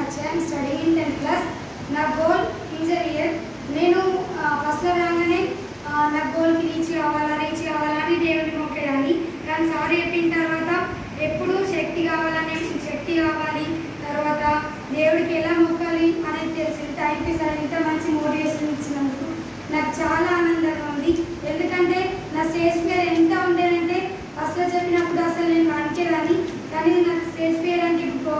Meenakshi. I am studying in 10th class. నా goal engineer. నేను ఫస్ట్లో రాగానే నా గోల్కి రీచ్ కావాలని దేవుడిని మొక్కేదాన్ని. కానీ సారీ చెప్పిన తర్వాత ఎప్పుడు శక్తి కావాలని శక్తి కావాలి, తర్వాత దేవుడికి ఎలా మొక్కాలి అనేది తెలిసింది. థ్యాంక్ యూ సార్, ఇంత మంచి మోటివేషన్ ఇచ్చినందుకు నాకు చాలా ఆనందంగా ఉంది. ఎందుకంటే నా స్టేజ్ ఫియర్ ఎంత ఉండేదంటే ఫస్ట్లో చెప్పినప్పుడు అసలు నేను అనుకేదాన్ని, కానీ నాకు స్టేజ్ ఫియర్ అంటే ఇప్పుడు